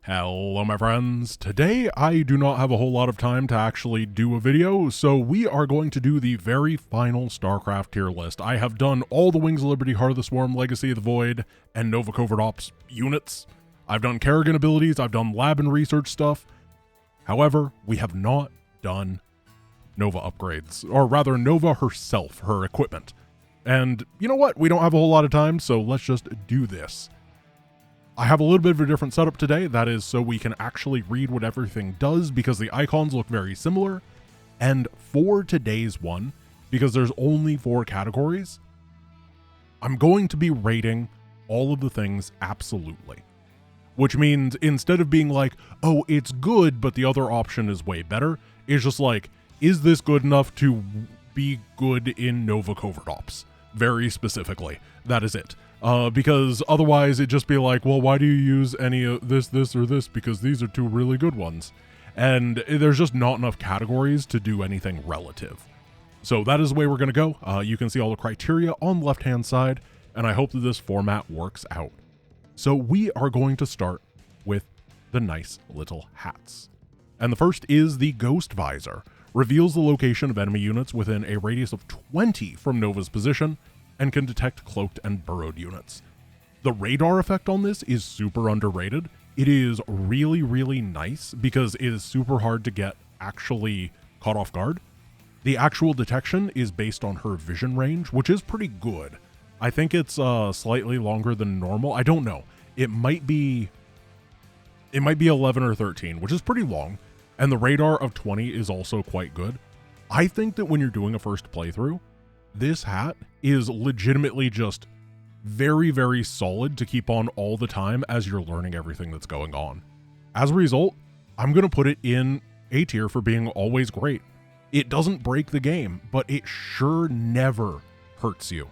Hello my friends, today I do not have a whole lot of time to actually do a video, so we are going to do the very final StarCraft tier list. I have done all the Wings of Liberty, Heart of the Swarm, Legacy of the Void, and Nova Covert Ops units. I've done Kerrigan abilities, I've done lab and research stuff. However, we have not done Nova upgrades, or rather Nova herself, her equipment. And you know what, we don't have a whole lot of time, so let's just do this. I have a little bit of a different setup today, that is so we can actually read what everything does because the icons look very similar. And for today's one, because there's only 4 categories, I'm going to be rating all of the things absolutely. Which means instead of being like, oh, it's good, but the other option is way better, it's just like, is this good enough to be good in Nova Covert Ops? Very specifically, that is it. Because otherwise it'd just be like, well, why do you use any of this, or this? Because these are 2 really good ones. And there's just not enough categories to do anything relative. So that is the way we're going to go. You can see all the criteria on the left-hand side, and I hope that this format works out. So we are going to start with the nice little hats. And the first is the Ghost Visor. Reveals the location of enemy units within a radius of 20 from Nova's position, and can detect cloaked and burrowed units. The radar effect on this is super underrated. It is really, really nice because it is super hard to get actually caught off guard. The actual detection is based on her vision range, which is pretty good. I think it's slightly longer than normal. I don't know. It might be 11 or 13, which is pretty long. And the radar of 20 is also quite good. I think that when you're doing a first playthrough, this hat is legitimately just very, very solid to keep on all the time as you're learning everything that's going on. As a result, I'm going to put it in A tier for being always great. It doesn't break the game, but it sure never hurts you.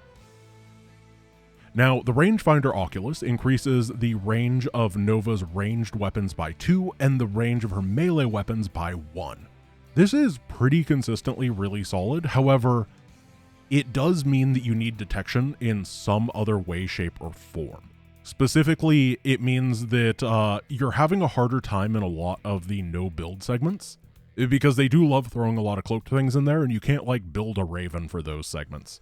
Now, the Rangefinder Oculus increases the range of Nova's ranged weapons by 2 and the range of her melee weapons by 1. This is pretty consistently really solid. However, it does mean that you need detection in some other way, shape, or form. Specifically, it means that you're having a harder time in a lot of the no-build segments, because they do love throwing a lot of cloaked things in there, and you can't, like, build a Raven for those segments.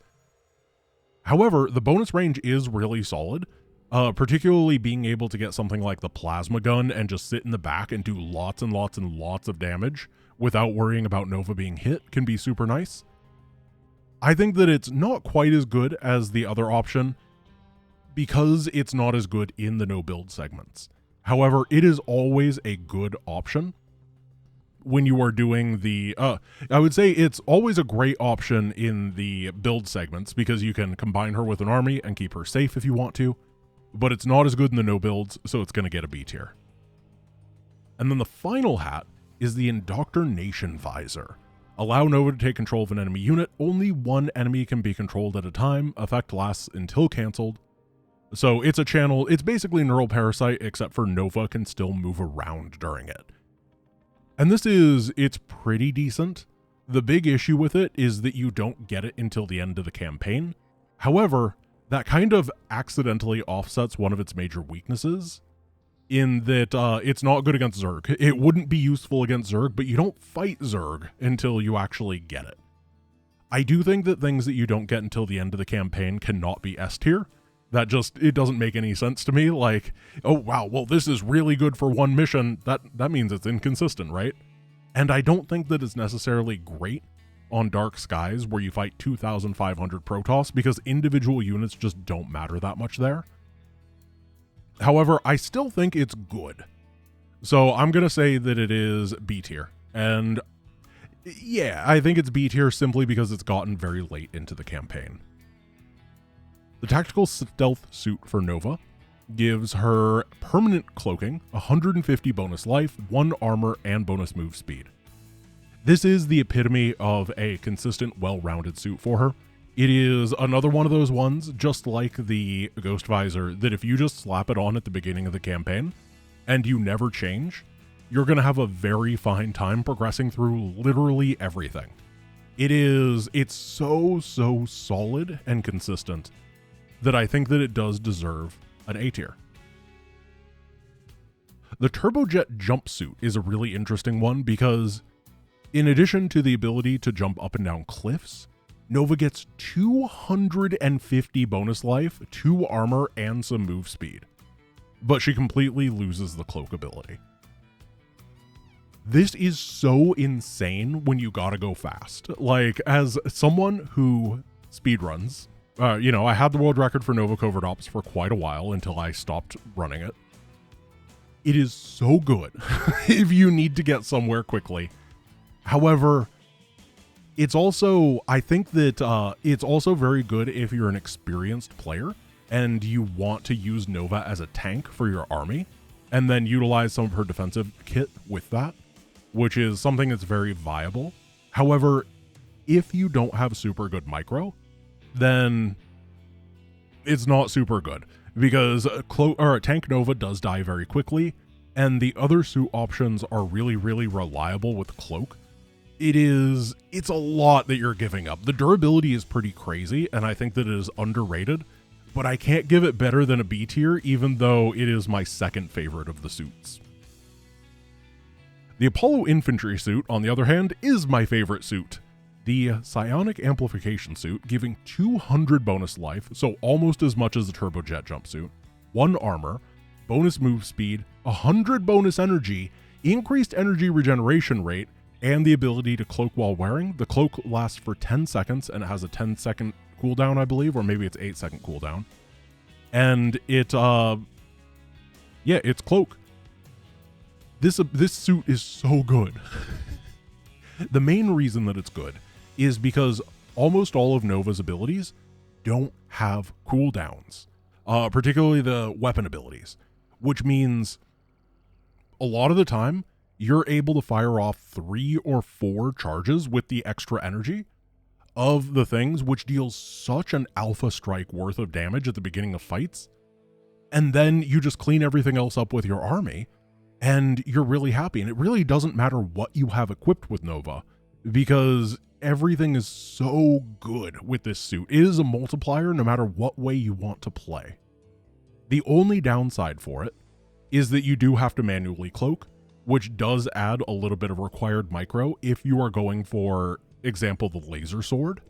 However, the bonus range is really solid, particularly being able to get something like the plasma gun and just sit in the back and do lots and lots and lots of damage without worrying about Nova being hit can be super nice. I think that it's not quite as good as the other option because it's not as good in the no-build segments. However, it is always a good option when you are doing the... I would say it's always a great option in the build segments because you can combine her with an army and keep her safe if you want to, but it's not as good in the no-builds, so it's going to get a B tier. And then the final hat is the Indoctrination Visor. Allow Nova to take control of an enemy unit. Only 1 enemy can be controlled at a time. Effect lasts until cancelled. So it's a channel. It's basically Neural Parasite, except for Nova can still move around during it. And it's pretty decent. The big issue with it is that you don't get it until the end of the campaign. However, that kind of accidentally offsets one of its major weaknesses, in that it's not good against Zerg. It wouldn't be useful against Zerg, but you don't fight Zerg until you actually get it. I do think that things that you don't get until the end of the campaign cannot be S tier. It doesn't make any sense to me. Like, oh wow, well this is really good for 1 mission. That means it's inconsistent, right? And I don't think that it's necessarily great on Dark Skies where you fight 2,500 Protoss because individual units just don't matter that much there. However, I still think it's good. So I'm going to say that it is B tier. And yeah, I think it's B tier simply because it's gotten very late into the campaign. The Tactical Stealth Suit for Nova gives her permanent cloaking, 150 bonus life, 1 armor, and bonus move speed. This is the epitome of a consistent, well-rounded suit for her. It is another one of those ones, just like the Ghost Visor, that if you just slap it on at the beginning of the campaign and you never change, you're going to have a very fine time progressing through literally everything. It's so solid and consistent that I think that it does deserve an A tier. The turbojet jumpsuit is a really interesting one because in addition to the ability to jump up and down cliffs, Nova gets 250 bonus life, 2 armor, and some move speed. But she completely loses the cloak ability. This is so insane when you gotta go fast. Like, as someone who speedruns, I had the world record for Nova Covert Ops for quite a while until I stopped running it. It is so good if you need to get somewhere quickly. However, it's also, I think that it's also very good if you're an experienced player and you want to use Nova as a tank for your army, and then utilize some of her defensive kit with that, which is something that's very viable. However, if you don't have super good micro, then it's not super good, because Tank Nova does die very quickly, and the other suit options are really, really reliable with Cloak. It's a lot that you're giving up. The durability is pretty crazy, and I think that it is underrated, but I can't give it better than a B tier, even though it is my second favorite of the suits. The Apollo Infantry suit, on the other hand, is my favorite suit. The Psionic Amplification suit, giving 200 bonus life, so almost as much as the Turbojet jumpsuit, 1 armor, bonus move speed, 100 bonus energy, increased energy regeneration rate, and the ability to cloak while wearing. The cloak lasts for 10 seconds, and it has a 10-second cooldown, I believe, or maybe it's 8-second cooldown. And it's Cloak. This suit is so good. The main reason that it's good is because almost all of Nova's abilities don't have cooldowns, particularly the weapon abilities, which means a lot of the time you're able to fire off 3 or 4 charges with the extra energy of the things, which deals such an alpha strike worth of damage at the beginning of fights. And then you just clean everything else up with your army, and you're really happy. And it really doesn't matter what you have equipped with Nova, because everything is so good with this suit. It is a multiplier no matter what way you want to play. The only downside for it is that you do have to manually cloak, which does add a little bit of required micro if you are going for, example, the laser sword.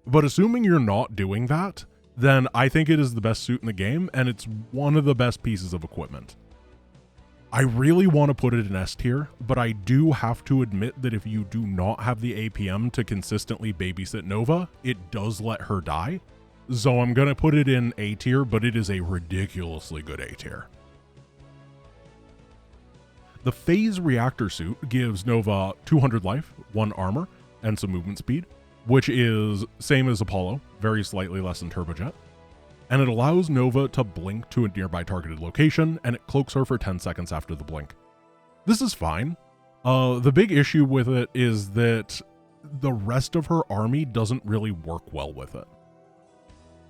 But assuming you're not doing that, then I think it is the best suit in the game, and it's one of the best pieces of equipment. I really want to put it in S tier, but I do have to admit that if you do not have the APM to consistently babysit Nova, it does let her die. So I'm going to put it in A tier, but it is a ridiculously good A tier. The Phase Reactor suit gives Nova 200 life, 1 armor, and some movement speed, which is same as Apollo, very slightly less than Turbojet. And it allows Nova to blink to a nearby targeted location, and it cloaks her for 10 seconds after the blink. This is fine. The big issue with it is that the rest of her army doesn't really work well with it.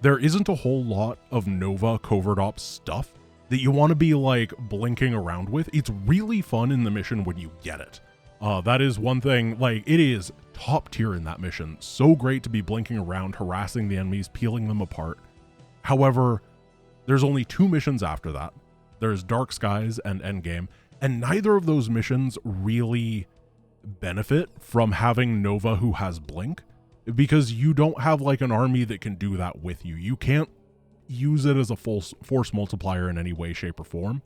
There isn't a whole lot of Nova Covert Ops stuff that you want to be like blinking around with. It's really fun in the mission when you get it. That is one thing, like, it is top tier in that mission. So great to be blinking around, harassing the enemies, peeling them apart. However, there's only 2 missions after that. There's Dark Skies and Endgame, and neither of those missions really benefit from having Nova who has blink, because you don't have like an army that can do that with you. You can't use it as a force multiplier in any way, shape, or form.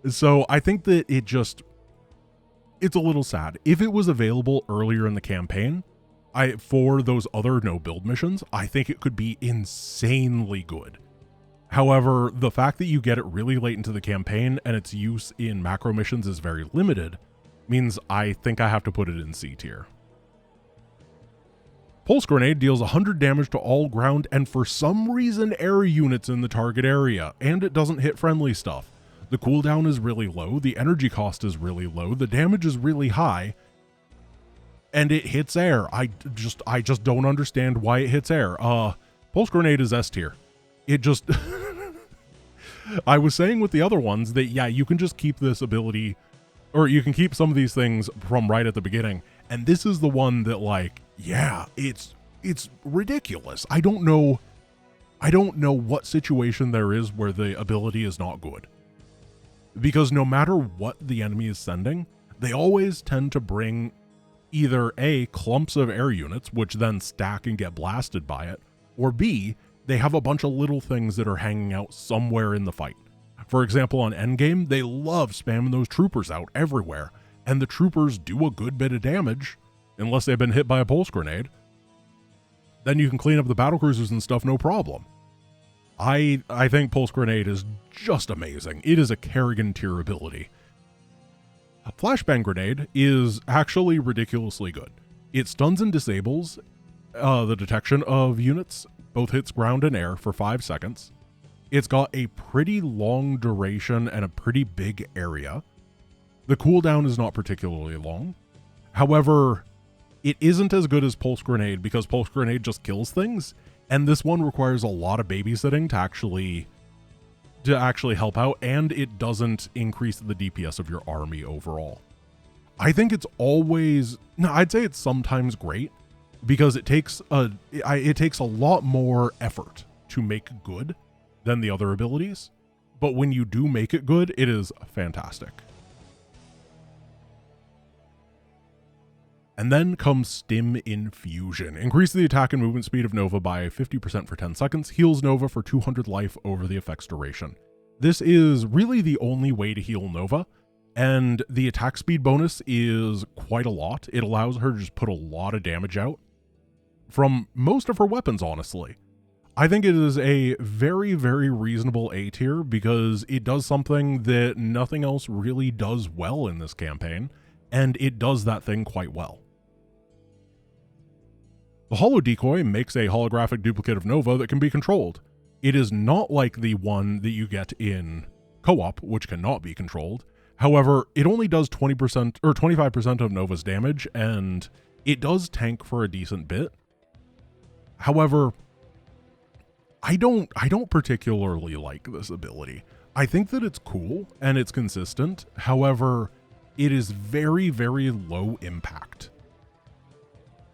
So I think that it's a little sad. If it was available earlier in the campaign, for those other no build missions, I think it could be insanely good. However, the fact that you get it really late into the campaign and its use in macro missions is very limited means I think I have to put it in C tier. Pulse Grenade deals 100 damage to all ground and for some reason air units in the target area, and it doesn't hit friendly stuff. The cooldown is really low, the energy cost is really low, the damage is really high, and it hits air. I just don't understand why it hits air. Pulse Grenade is S tier. It just... I was saying with the other ones that, yeah, you can just keep this ability, or you can keep some of these things from right at the beginning, and this is the one that, like, yeah, it's ridiculous. I don't know what situation there is where the ability is not good. because no matter what the enemy is sending, they always tend to bring either A, clumps of air units, which then stack and get blasted by it, or B, they have a bunch of little things that are hanging out somewhere in the fight. For example, on endgame, they love spamming those troopers out everywhere, and the troopers do a good bit of damage, unless they've been hit by a pulse grenade. Then you can clean up the battlecruisers and stuff, no problem. I think pulse grenade is just amazing. It is a Kerrigan tier ability. A flashbang grenade is actually ridiculously good. It stuns and disables the detection of units, both hits ground and air, for 5 seconds. It's got a pretty long duration and a pretty big area. The cooldown is not particularly long. However, it isn't as good as pulse grenade because pulse grenade just kills things, and this one requires a lot of babysitting to actually help out, and it doesn't increase the DPS of your army overall. I think it's I'd say it's sometimes great because it takes a lot more effort to make good than the other abilities, but when you do make it good, it is fantastic. And then comes Stim Infusion. Increase the attack and movement speed of Nova by 50% for 10 seconds, heals Nova for 200 life over the effect's duration. This is really the only way to heal Nova, and the attack speed bonus is quite a lot. It allows her to just put a lot of damage out from most of her weapons, honestly. I think it is a very, very reasonable A tier because it does something that nothing else really does well in this campaign, and it does that thing quite well. The Holo Decoy makes a holographic duplicate of Nova that can be controlled. It is not like the one that you get in co-op, which cannot be controlled. However, it only does 20% or 25% of Nova's damage, and it does tank for a decent bit. However, I don't particularly like this ability. I think that it's cool and it's consistent. However, it is very, very low impact.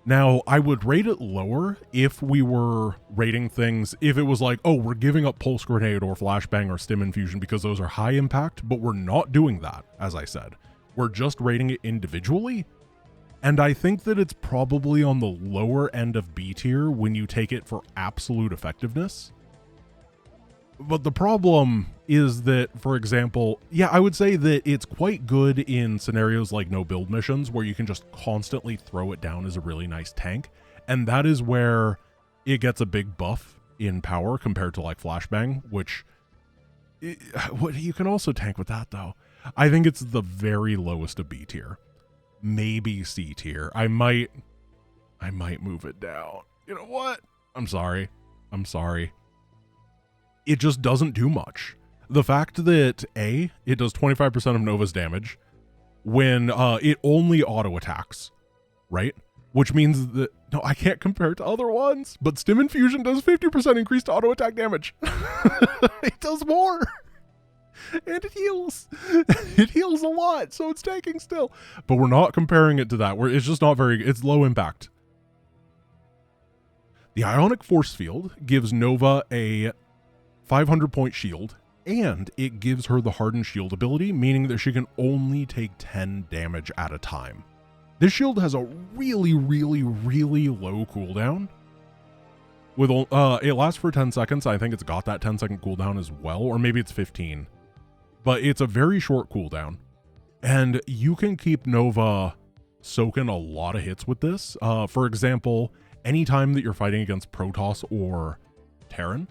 Now, I would rate it lower if we were rating things, if it was like, oh, we're giving up Pulse Grenade or Flashbang or Stim Infusion because those are high impact, but we're not doing that, as I said. We're just rating it individually, and I think that it's probably on the lower end of B tier when you take it for absolute effectiveness. But the problem is that, for example, yeah, I would say that it's quite good in scenarios like no build missions where you can just constantly throw it down as a really nice tank. And that is where it gets a big buff in power compared to like Flashbang, which you can also tank with that though. I think it's the very lowest of B tier, maybe C tier. I might move it down. You know what? I'm sorry. It just doesn't do much. The fact that A, it does 25% of Nova's damage when it only auto attacks, right? Which means that, no, I can't compare it to other ones, but Stim Infusion does 50% increased auto attack damage. It does more. And it heals. It heals a lot, so it's tanking still. But we're not comparing it to that. It's just not very, it's low impact. The Ionic Force Field gives Nova a 500-point shield, and it gives her the Hardened Shield ability, meaning that she can only take 10 damage at a time. This shield has a really, really, really low cooldown. It lasts for 10 seconds. I think it's got that 10-second cooldown as well, or maybe it's 15. But it's a very short cooldown, and you can keep Nova soaking a lot of hits with this. For example, anytime that you're fighting against Protoss or Terran,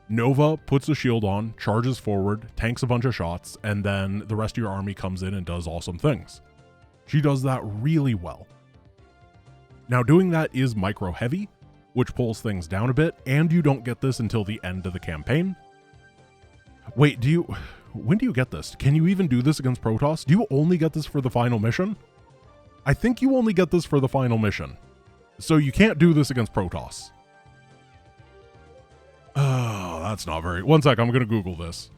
Nova puts the shield on, charges forward, tanks a bunch of shots, and then the rest of your army comes in and does awesome things. She does that really well. Now, doing that is micro heavy, which pulls things down a bit, and you don't get this until the end of the campaign. Wait, when do you get this? Can you even do this against Protoss? Do you only get this for the final mission? I think you only get this for the final mission. So you can't do this against Protoss. Oh, that's not very... One sec, I'm going to Google this.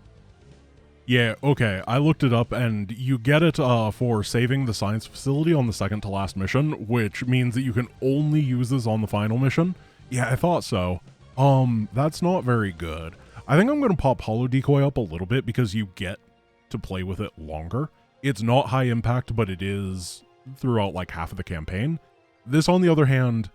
Yeah, okay, I looked it up, and you get it for saving the science facility on the second to last mission, which means that you can only use this on the final mission. Yeah, I thought so. That's not very good. I think I'm going to pop Holo Decoy up a little bit because you get to play with it longer. It's not high impact, but it is throughout like half of the campaign. This, on the other hand,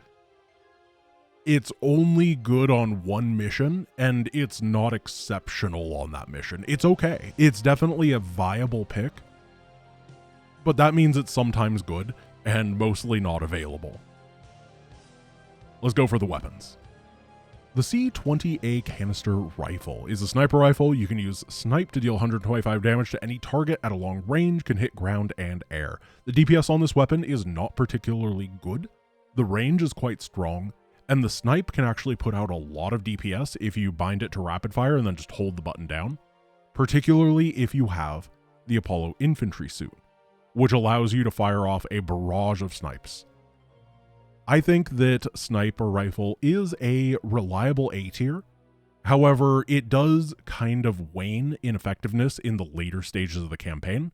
it's only good on one mission, and it's not exceptional on that mission. It's okay. It's definitely a viable pick, but that means it's sometimes good and mostly not available. Let's go for the weapons. The C-20A canister rifle is a sniper rifle. You can use snipe to deal 125 damage to any target at a long range, can hit ground and air. The DPS on this weapon is not particularly good. The range is quite strong, and the snipe can actually put out a lot of DPS if you bind it to rapid fire and then just hold the button down, particularly if you have the Apollo Infantry suit, which allows you to fire off a barrage of snipes. I think that sniper rifle is a reliable A tier. However, it does kind of wane in effectiveness in the later stages of the campaign,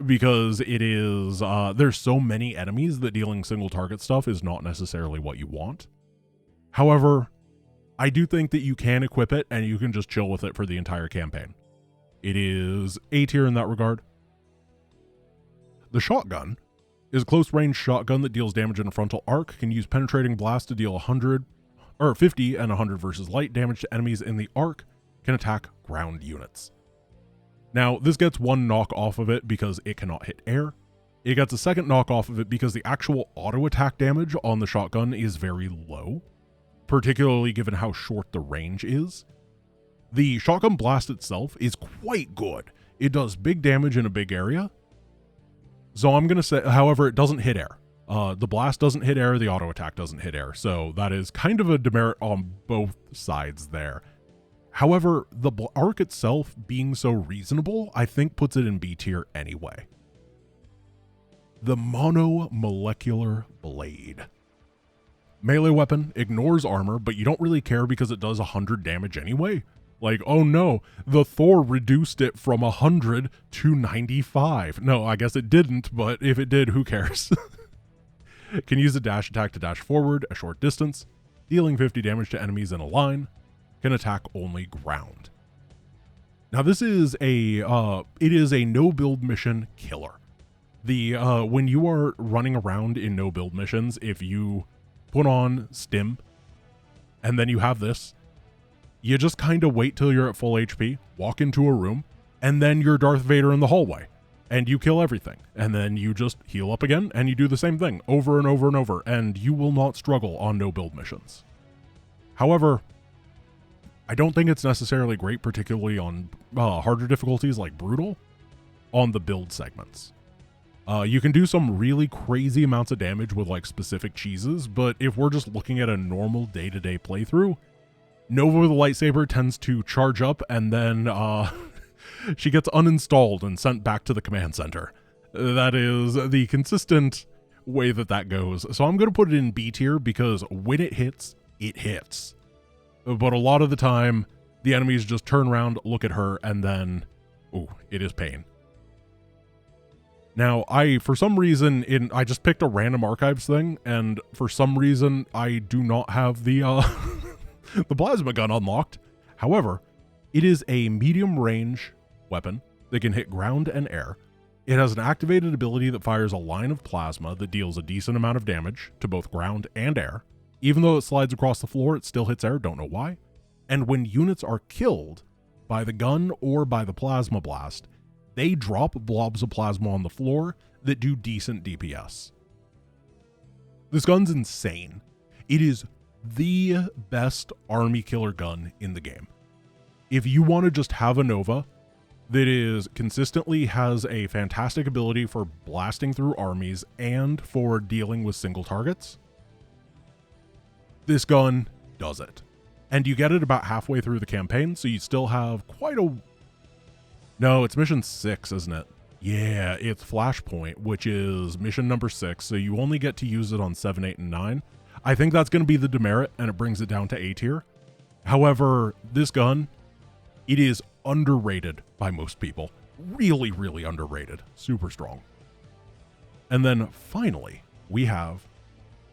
because it is, there's so many enemies that dealing single target stuff is not necessarily what you want. However, I do think that you can equip it and you can just chill with it for the entire campaign. It is A tier in that regard. The shotgun is a close range shotgun that deals damage in a frontal arc, can use penetrating blast to deal 50 and 100 versus light damage to enemies in the arc, can attack ground units. Now, this gets one knock off of it because it cannot hit air. It gets a second knock off of it because the actual auto attack damage on the shotgun is very low, particularly given how short the range is. The shotgun blast itself is quite good. It does big damage in a big area. So I'm going to say, however, it doesn't hit air. The blast doesn't hit air, the auto attack doesn't hit air. So that is kind of a demerit on both sides there. However, the arc itself being so reasonable, I think puts it in B tier anyway. The Monomolecular Blade. Melee weapon, ignores armor, but you don't really care because it does 100 damage anyway. Like, oh no, the Thor reduced it from 100 to 95. No, I guess it didn't, but if it did, who cares? Can use a dash attack to dash forward a short distance, dealing 50 damage to enemies in a line, can attack only ground. Now this is it is a no build mission killer. When you are running around in no build missions, if you put on Stim and then you have this, you just kind of wait till you're at full HP, walk into a room, and then you're Darth Vader in the hallway, and you kill everything. And then you just heal up again, and you do the same thing over and over and over, and you will not struggle on no build missions. However, I don't think it's necessarily great, particularly on harder difficulties like Brutal, on the build segments. You can do some really crazy amounts of damage with like specific cheeses, but if we're just looking at a normal day-to-day playthrough, Nova with a lightsaber tends to charge up and then she gets uninstalled and sent back to the command center. That is the consistent way that goes. So I'm going to put it in B tier because when it hits, it hits. But a lot of the time, the enemies just turn around, look at her, and then, ooh, it is pain. Now, for some reason, I just picked a random archives thing, and for some reason, I do not have the the plasma gun unlocked. However, it is a medium range weapon that can hit ground and air. It has an activated ability that fires a line of plasma that deals a decent amount of damage to both ground and air. Even though it slides across the floor, it still hits air, don't know why. And when units are killed by the gun or by the plasma blast, they drop blobs of plasma on the floor that do decent DPS. This gun's insane. It is the best army killer gun in the game. If you want to just have a Nova that is consistently has a fantastic ability for blasting through armies and for dealing with single targets, this gun does it. And you get it about halfway through the campaign, so you still have quite a... No, it's mission 6, isn't it? Yeah, it's Flashpoint, which is mission number 6, so you only get to use it on 7, 8, and 9. I think that's going to be the demerit, and it brings it down to A tier. However, this gun, it is underrated by most people. Really, really underrated. Super strong. And then finally, we have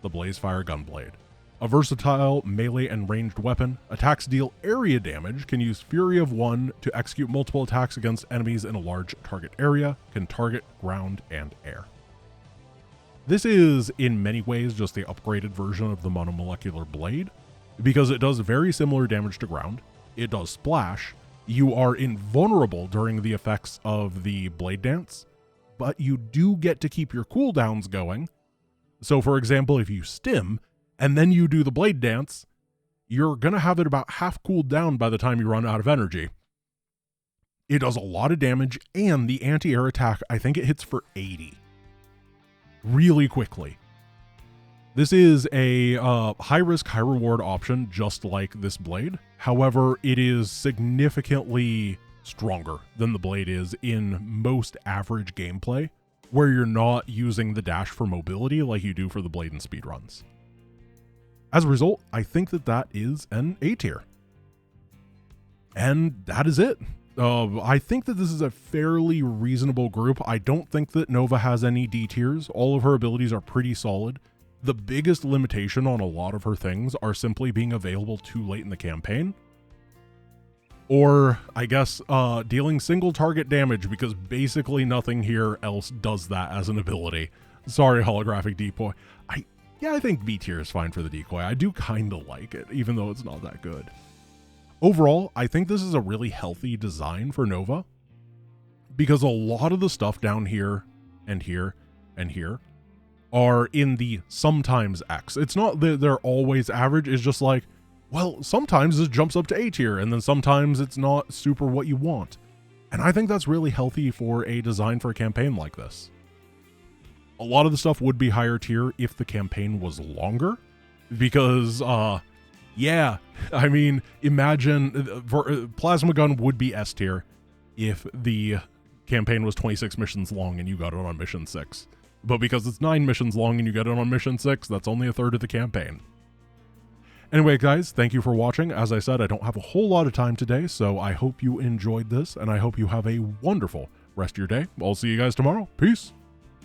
the Blazefire Gunblade. A versatile melee and ranged weapon, attacks deal area damage, can use Fury of 1 to execute multiple attacks against enemies in a large target area, can target ground and air. This is in many ways just the upgraded version of the Monomolecular Blade, because it does very similar damage to ground, it does splash, you are invulnerable during the effects of the Blade Dance, but you do get to keep your cooldowns going. So for example, if you stim, and then you do the Blade Dance, you're going to have it about half cooled down by the time you run out of energy. It does a lot of damage, and the anti-air attack, I think it hits for 80. Really quickly. This is a high-risk, high-reward option, just like this blade. However, it is significantly stronger than the blade is in most average gameplay, where you're not using the dash for mobility like you do for the blade in speedruns. As a result, I think that that is an A tier. And that is it. I think that this is a fairly reasonable group. I don't think that Nova has any D tiers. All of her abilities are pretty solid. The biggest limitation on a lot of her things are simply being available too late in the campaign. Or, I guess, dealing single target damage, because basically nothing here else does that as an ability. Sorry, holographic decoy. I think B tier is fine for the decoy. I do kind of like it, even though it's not that good. Overall, I think this is a really healthy design for Nova, because a lot of the stuff down here and here and here are in the sometimes X. It's not that they're always average, it's just like, well, sometimes this jumps up to A tier, and then sometimes it's not super what you want. And I think that's really healthy for a design for a campaign like this. A lot of the stuff would be higher tier if the campaign was longer, because, yeah, I mean, imagine, Plasma Gun would be S tier if the campaign was 26 missions long and you got it on mission 6. But because it's 9 missions long and you get it on mission 6, that's only a third of the campaign. Anyway, guys, thank you for watching. As I said, I don't have a whole lot of time today, so I hope you enjoyed this, and I hope you have a wonderful rest of your day. I'll see you guys tomorrow. Peace.